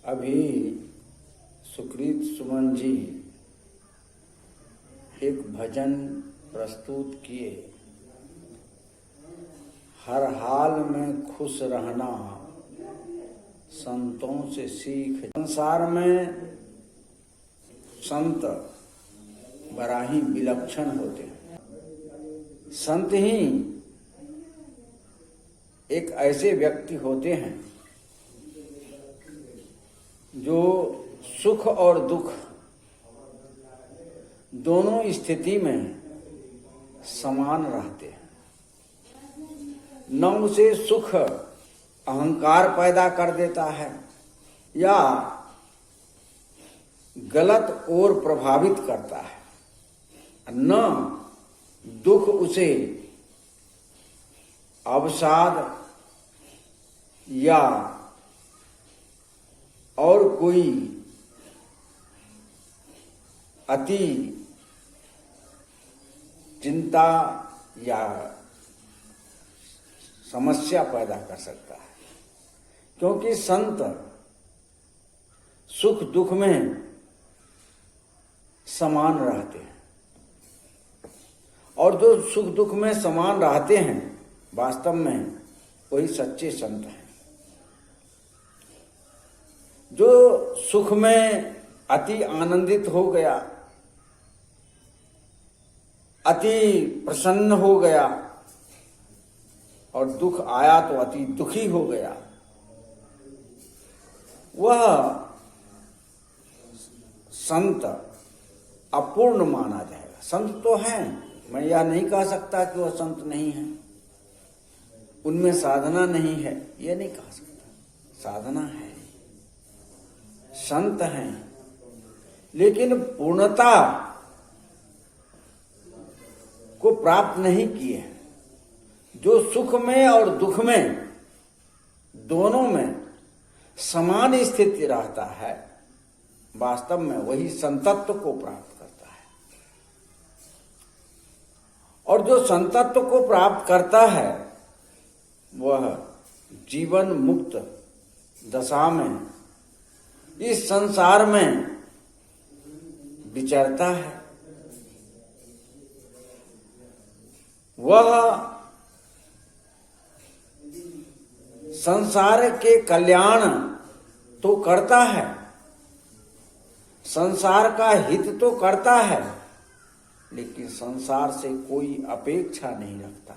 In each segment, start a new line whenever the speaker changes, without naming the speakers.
अभी सुकृत सुमन जी एक भजन प्रस्तुत किए। हर हाल में खुश रहना संतों से सीख। संसार में संत बड़ा ही विलक्षण होते हैं। संत ही एक ऐसे व्यक्ति होते हैं जो सुख और दुख दोनों स्थिति में समान रहते हैं। न उसे सुख अहंकार पैदा कर देता है या गलत ओर प्रभावित करता है, न दुख उसे अवसाद या और कोई अति चिंता या समस्या पैदा कर सकता है, क्योंकि संत सुख दुख में समान रहते हैं। और जो सुख दुख में समान रहते हैं वास्तव में वही सच्चे संत हैं। जो सुख में अति आनंदित हो गया, अति प्रसन्न हो गया, और दुख आया तो अति दुखी हो गया, वह संत अपूर्ण माना जाएगा। संत तो हैं, मैं यह नहीं कह सकता कि वह संत नहीं है, उनमें साधना नहीं है, यह नहीं कह सकता। साधना है, संत हैं, लेकिन पूर्णता को प्राप्त नहीं किए हैं। जो सुख में और दुख में दोनों में समान स्थिति रहता है, वास्तव में वही संतत्व को प्राप्त करता है। और जो संतत्व को प्राप्त करता है वह जीवन मुक्त दशा में इस संसार में विचरता है। वह संसार के कल्याण तो करता है, संसार का हित तो करता है, लेकिन संसार से कोई अपेक्षा नहीं रखता।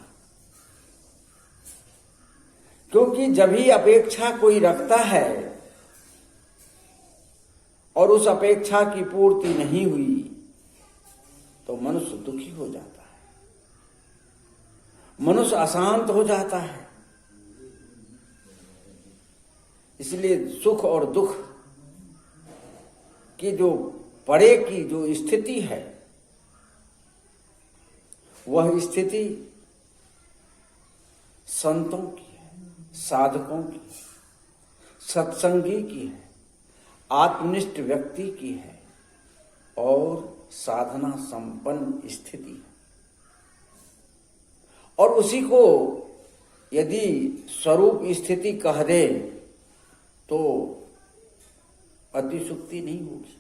क्योंकि जब ही अपेक्षा कोई रखता है और उस अपेक्षा की पूर्ति नहीं हुई तो मनुष्य दुखी हो जाता है, मनुष्य अशांत हो जाता है। इसलिए सुख और दुख की जो परे की जो स्थिति है, वह स्थिति संतों की है, साधकों की, सत्संगी की है, आत्मनिष्ठ व्यक्ति की है और साधना संपन्न स्थिति है। और उसी को यदि स्वरूप स्थिति कह दे तो अतिशुक्ति नहीं होगी।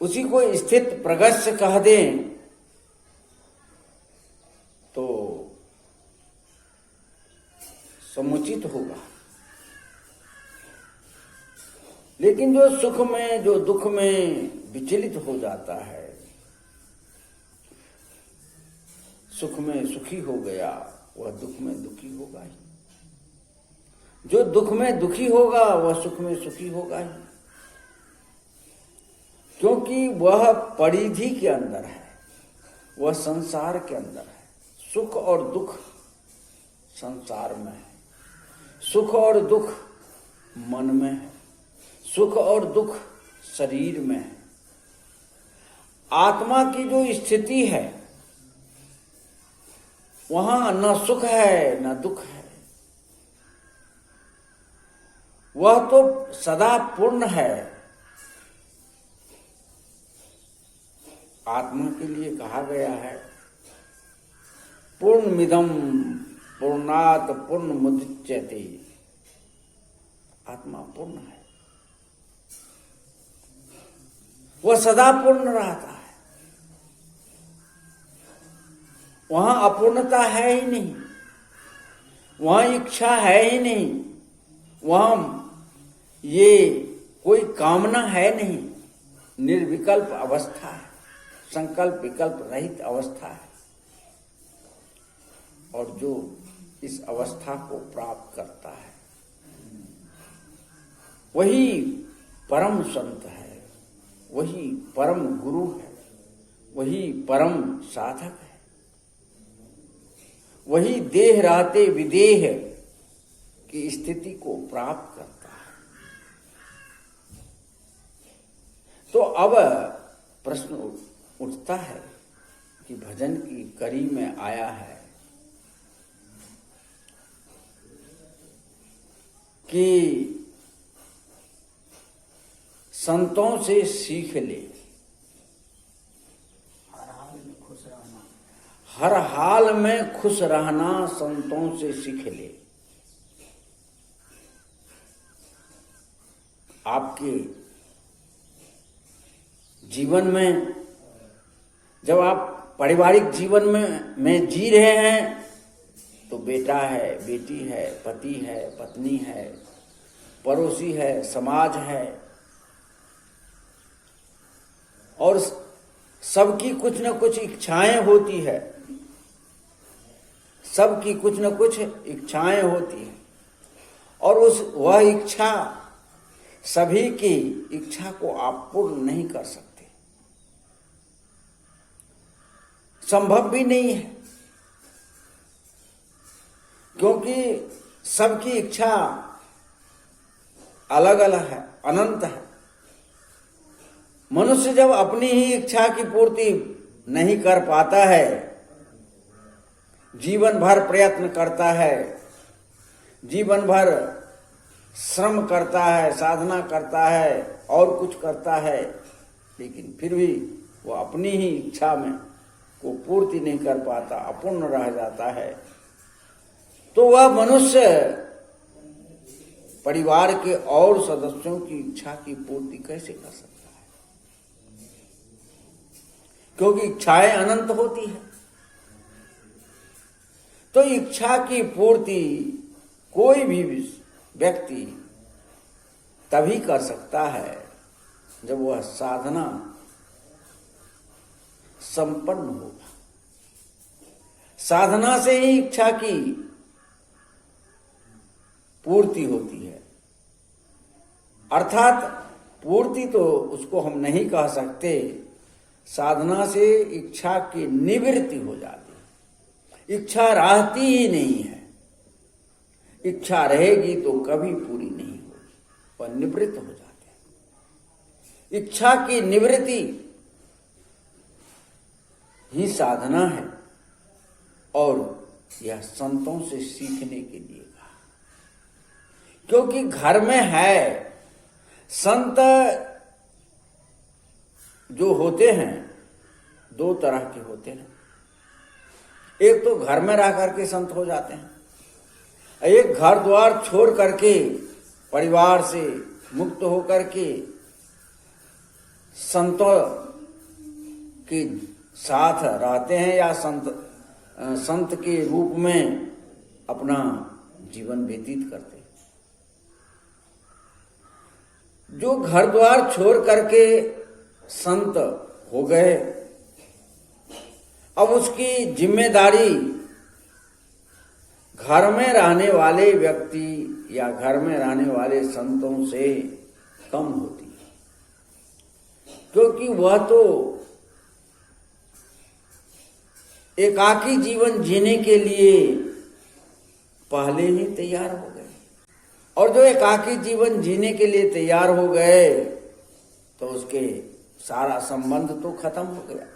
उसी को स्थित प्रगस्य कह दें तो समुचित होगा। लेकिन जो सुख में जो दुख में विचलित हो जाता है, सुख में सुखी हो गया, वह दुख में दुखी होगा ही। जो दुख में दुखी होगा वह सुख में सुखी होगा ही, क्योंकि वह परिधि के अंदर है, वह संसार के अंदर है। सुख और दुख संसार में है, सुख और दुख मन में है, सुख और दुख शरीर में है। आत्मा की जो स्थिति है वहां न सुख है न दुख है, वह तो सदा पूर्ण है। आत्मा के लिए कहा गया है पूर्णमिदं पूर्णात पूर्ण मुदच्यते। आत्मा पूर्ण है, वह सदा पूर्ण रहता है, वहां अपूर्णता है ही नहीं, वहां इच्छा है ही नहीं, वहां ये कोई कामना है नहीं, निर्विकल्प अवस्था है, संकल्प विकल्प रहित अवस्था है। और जो इस अवस्था को प्राप्त करता है वही परम संत है, वही परम गुरु है, वही परम साधक है, वही देह रहते विदेह की स्थिति को प्राप्त करता है। तो अब प्रश्न उठता है कि भजन की कड़ी में आया है कि संतों से सीख ले, हर हाल में खुश रहना संतों से सीख ले। आपके जीवन में जब आप पारिवारिक जीवन में जी रहे हैं तो बेटा है, बेटी है, पति है, पत्नी है, पड़ोसी है, समाज है, और सबकी कुछ न कुछ इच्छाएं होती है, सबकी कुछ न कुछ इच्छाएं होती है, और वह इच्छा, सभी की इच्छा को आप पूर्ण नहीं कर सकते, संभव भी नहीं है, क्योंकि सबकी इच्छा अलग अलग है, अनंत है। मनुष्य जब अपनी ही इच्छा की पूर्ति नहीं कर पाता है, जीवन भर प्रयत्न करता है, जीवन भर श्रम करता है, साधना करता है और कुछ करता है, लेकिन फिर भी वो अपनी ही इच्छा में को पूर्ति नहीं कर पाता, अपूर्ण रह जाता है, तो वह मनुष्य परिवार के और सदस्यों की इच्छा की पूर्ति कैसे कर सकता है? क्योंकि इच्छाएं अनंत होती है। तो इच्छा की पूर्ति कोई भी व्यक्ति तभी कर सकता है जब वह साधना संपन्न होगा। साधना से ही इच्छा की पूर्ति होती है, अर्थात पूर्ति तो उसको हम नहीं कह सकते, साधना से इच्छा की निवृत्ति हो जाती है। इच्छा रहती ही नहीं है, इच्छा रहेगी तो कभी पूरी नहीं होगी, वह निवृत्त हो जाते हैं। इच्छा की निवृत्ति ही साधना है, और यह संतों से सीखने के लिए कहा, क्योंकि घर में है संत जो होते हैं दो तरह के होते हैं। एक तो घर में रह करके संत हो जाते हैं, एक घर द्वार छोड़ करके परिवार से मुक्त होकर के संतों के साथ रहते हैं या संत के रूप में अपना जीवन व्यतीत करते हैं। जो घर द्वार छोड़ करके संत हो गए, अब उसकी जिम्मेदारी घर में रहने वाले व्यक्ति या घर में रहने वाले संतों से कम होती है, क्योंकि वह तो एकाकी जीवन जीने के लिए पहले ही तैयार हो गए, और जो एकाकी जीवन जीने के लिए तैयार हो गए तो उसके सारा संबंध तो खत्म हो गया।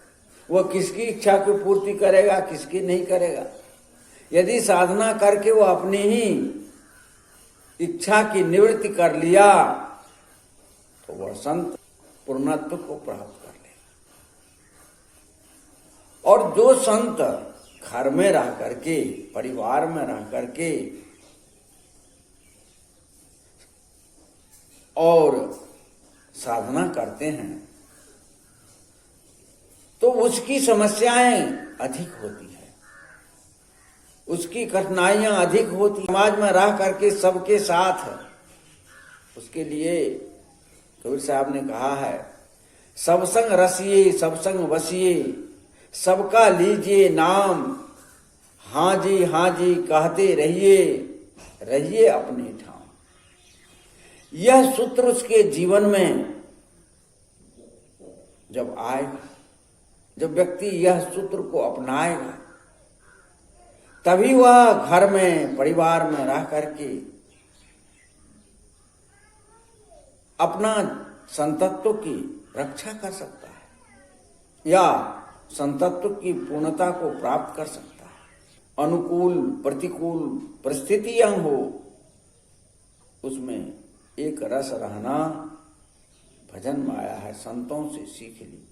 वह किसकी इच्छा की पूर्ति करेगा, किसकी नहीं करेगा। यदि साधना करके वो अपनी ही इच्छा की निवृत्ति कर लिया तो वह संत पूर्णत्व को प्राप्त कर लेगा। और जो संत घर में रह करके, परिवार में रह करके और साधना करते हैं तो उसकी समस्याएं अधिक होती है, उसकी कठिनाइयां अधिक होती। समाज में रह करके सबके साथ, उसके लिए कबीर साहब ने कहा है, सब संग रसिए सब संग बसिए, सबका लीजिए नाम, हाँ जी कहते रहिए, रहिए अपने ठाम। यह सूत्र उसके जीवन में जब आएगा, जब व्यक्ति यह सूत्र को अपनाएगा, तभी वह घर में, परिवार में रह करके अपना संतत्व की रक्षा कर सकता है या संतत्व की पूर्णता को प्राप्त कर सकता है। अनुकूल प्रतिकूल परिस्थितियां हो, उसमें एक रस रहना भजन में आया है। संतों से सीख लीजिए,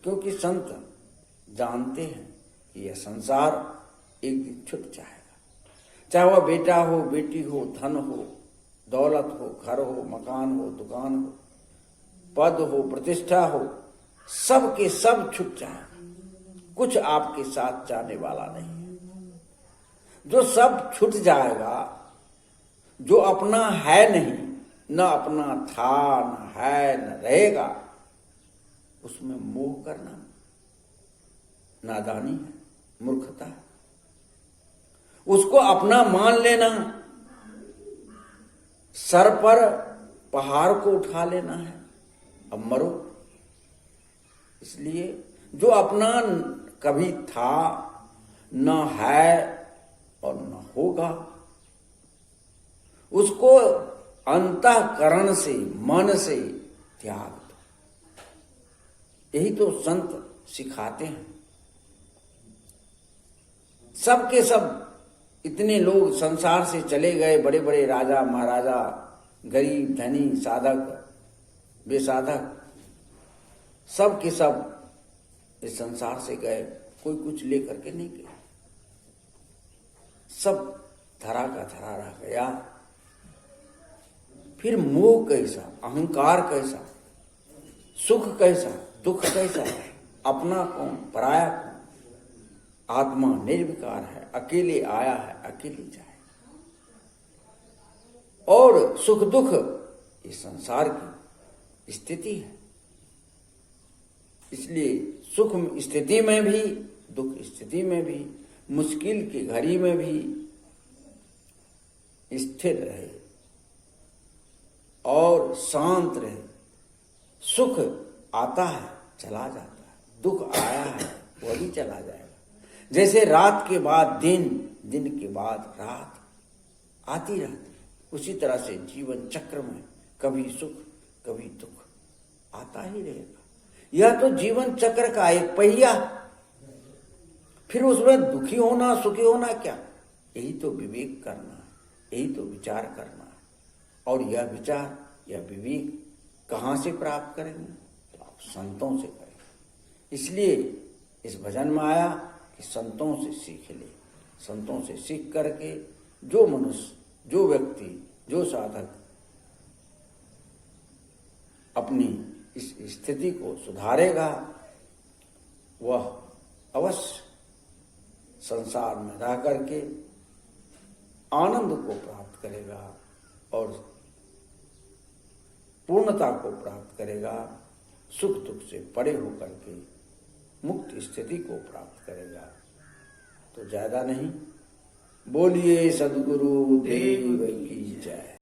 क्योंकि संत जानते हैं कि यह संसार एक दिन छूट जाएगा। चाहे वह बेटा हो, बेटी हो, धन हो, दौलत हो, घर हो, मकान हो, दुकान हो, पद हो, प्रतिष्ठा हो, सब के सब छूट जाएगा। कुछ आपके साथ जाने वाला नहीं है। जो सब छूट जाएगा, जो अपना है नहीं, न अपना था, न है, न रहेगा, उसमें मोह करना नादानी है, मूर्खता है। उसको अपना मान लेना, सर पर पहाड़ को उठा लेना है, अब मरो। इसलिए जो अपना कभी था, न है और न होगा, उसको अंतःकरण से, मन से त्याग दो। यही तो संत सिखाते हैं। सब के सब इतने लोग संसार से चले गए, बड़े बड़े राजा महाराजा, गरीब धनी, साधक बेसाधक, सब के सब इस संसार से गए, कोई कुछ लेकर के नहीं गया। सब धरा का धरा रह गया। फिर मोह कैसा, अहंकार कैसा, सुख कैसा, दुख कैसा, अपना कौन, पराया कौन। आत्मा निर्विकार है, अकेले आया है, अकेले जाए। और सुख दुख ये संसार की स्थिति है। इसलिए सुख स्थिति में भी, दुख स्थिति में भी, मुश्किल की घड़ी में भी स्थिर रहे और शांत रहे। सुख आता है, चला जाता है, दुख आया है, वह भी चला जाएगा। जैसे रात के बाद दिन, दिन के बाद रात आती रहती है, उसी तरह से जीवन चक्र में कभी सुख कभी दुख आता ही रहेगा। यह तो जीवन चक्र का एक पहिया। फिर उसमें दुखी होना, सुखी होना क्या? यही तो विवेक करना है, यही तो विचार करना है। और यह विचार, यह विवेक कहाँ से प्राप्त करेंगे? तो आप संतों से करेंगे। इसलिए इस भजन में आया कि संतों से सीख ले। संतों से सीख करके जो मनुष्य, जो व्यक्ति, जो साधक अपनी इस स्थिति को सुधारेगा, वह अवश्य संसार में रह करके आनंद को प्राप्त करेगा और पूर्णता को प्राप्त करेगा। सुख दुख से परे होकर के मुक्त स्थिति को प्राप्त करेगा। तो ज्यादा नहीं, बोलिए सद्गुरु देव की जय।